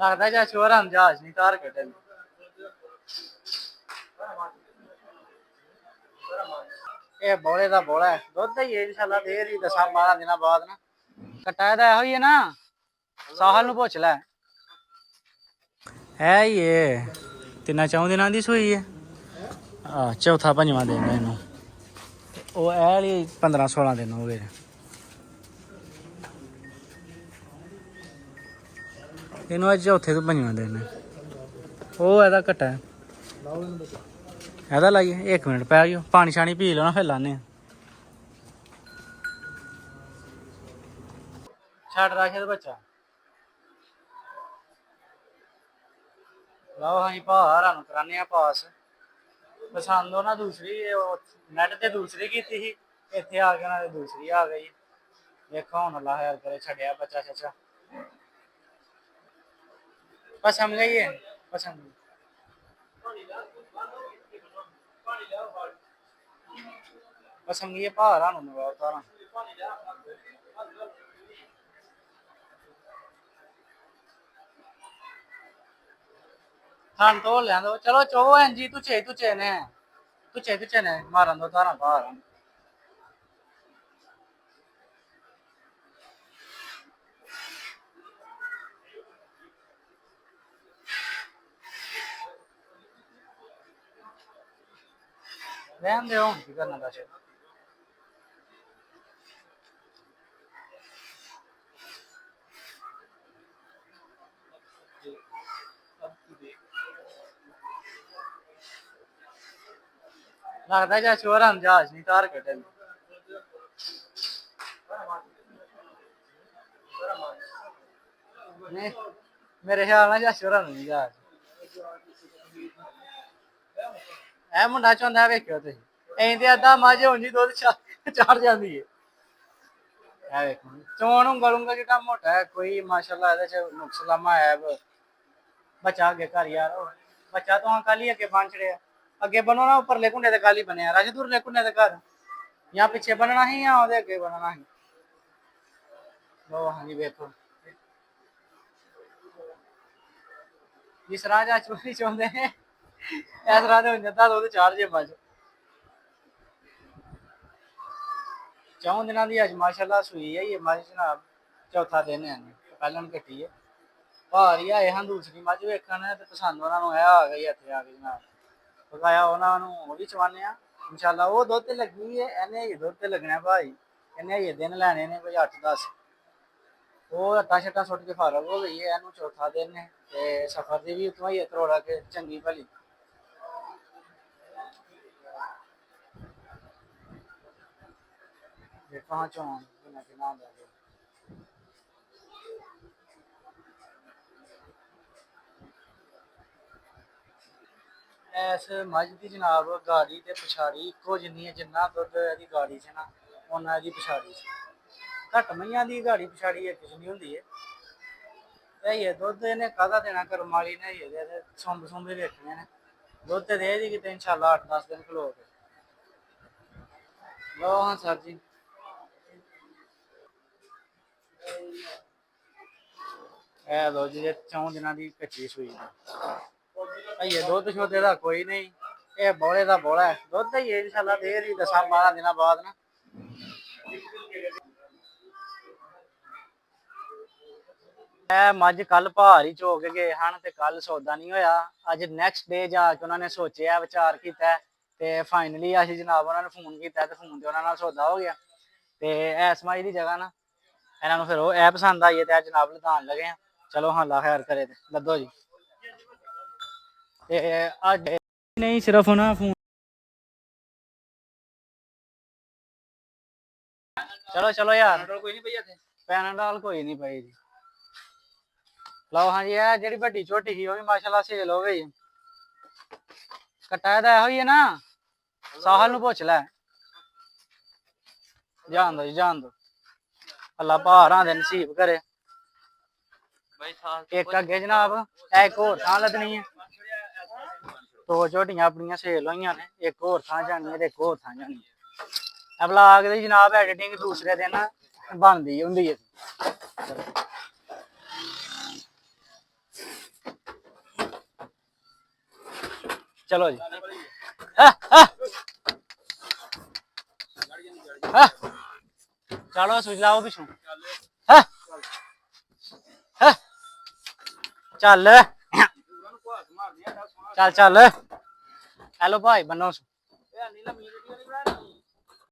लगता जा शोर हम जहाज नहीं तार कटे ये बोले दा बोला है दुध ही इंशाल्लाह दे रही 10-12 दिन बाद ना कटाया दा हो ही है ना साहल नु पुछ ले है ये 3-4 दिनां दी सूई है चौथा पंजवां दिन है इनू वो है 15-16 दिन हो गए इनू अज चौथे तो पंजवां दिन है वो एदा कट्टा है एदा लाइए 1 मिनट पै जाओ पानी शानी पी लो ना फिर लाने छड़ राशद बच्चा लो हाँ जी भारा कराने पास पसंद हो ना दूसरी नेट ते दूसरी की थी इतने आ गया ना दूसरी आ गई देखो हूँ अल्लाह खैर करे छड़िया बच्चा चचा पसंद गई है पसंद पसंद ये भारा मंगवाओ तारा थान तो ले दो चलो चो जी तुचे ने मारन दो तारा भारा रहन दे की करना दस लगता जा शोर हम जहाज नहीं तार कटे नहीं मेरे ख्याल ना जा शोर नहीं जहाज ए मुंडा चौंदा वेखियो तुसीं ऐं ते अद्धा मझ होंदी दुद्ध चाड़ जाती है चौन उंगल उंगल जिहा मोटा है कोई माशाल्लाह ਇਹਦੇ ਚ ਨੁਕਸ ਲਾਮਾ ਹੈ बच्चा अगे घर यार बच्चा तो कल ही अगे बन छड़िया अगे बनो ना उपरले कुंडे ते कल ही बनया राजदुरले कुंडे ते घर या पिछे बनना ही या ओदे अगे बनना ही लो हाँ जी देखो जिस राह जा चोरी चाहते हैं इस राह ते हो जाता दुद्ध चार जे मज 4 दिनों की अज माशाल्लाह सुई है ये मज जनाब चौथा दिन है पहले कट्टी है भार ही आए हैं दूसरी मज वेखन ते पसंद उन्होंने आ गई इतने आ गई जनाब पकाया उन्होंने वो भी चवाने इंशाल्लाह वो दुध ते लगी है इन्हें ये दुध ते लगना भाई इन्हें ये दिन लैने ने कोई 8-10 वो अट्टा शट्टा सुट के फारग हो गई है इनू चौथा दिन है ते सफर की भी उतों ही त्रोड़ा के चंगी भली देखो हाँ चौन किन्ना किन्ना होंदा इस मझ की जनाब गाड़ी ते पछाड़ी इक्को जिन्नी है जिन्ना दुध इहदी गाड़ी च ना उन्ना इहदी पछाड़ी च घट मईयां दी गाड़ी पछाड़ी इक जिन्नी होंदी है ते ये दुध इहने काहदा देना कर्म वाली ने ये सुंब सुंब ही वेखने ने दुध ते दे दी किते इंशाल्लाह 8-10 दिन खलो के लो हाँ सर जी ए लो जी 4 दिनों की कच्ची सूई ये दुध शुद्ध दा कोई नहीं ये बोले दा बोला है दुध ही इंशाल्लाह दे रही 10-12 दिन बाद ना मज कल भार ही चो के गए हैं तो कल सौदा नहीं होया अज नैक्सट डे जाके उन्होंने सोचा विचार किया ते फाइनली अस जनाब उन्होंने फोन किया तो फोन से उन्होंने सौदा हो गया तो इस मज की जगह ना इन्होंने फिर वो ऐ पसंद आई है तो जनाब लदान लगे हैं चलो हाँ अल्लाह खैर करे लद्दो जी नहीं सिर्फ ना फोन चलो चलो यार कोई नहीं भैया पैनाडोल कोई नहीं भाई जी लो हाँ जी है जी बड़ी झोटी थी भी माशाल्लाह सेल हो गई कट्टा तो है ना साहल नु पुछ लै जान दो जी जान दो अल्लाह भार आंदे नसीब करे एक अगे जनाब एक होर थां लदनी है 2 झोटियां अपनियां सेल होई ने एक होर थां जानी है ते एक होर थां जानी है ब्लाग दी जनाब एडिटिंग दूसरे दिन बनदी हुंदी है ਚਲੋ ਜੀ ਹਾਂ ਹਾਂ ਹਾਂ ਚਲੋ ਸੁਝ ਲਾਓ ਪਿਛੋਂ ਹਾਂ ਹਾਂ ਚੱਲ ਚੱਲ ਚੱਲ ਹੈਲੋ ਭਾਈ ਬੰਨੋ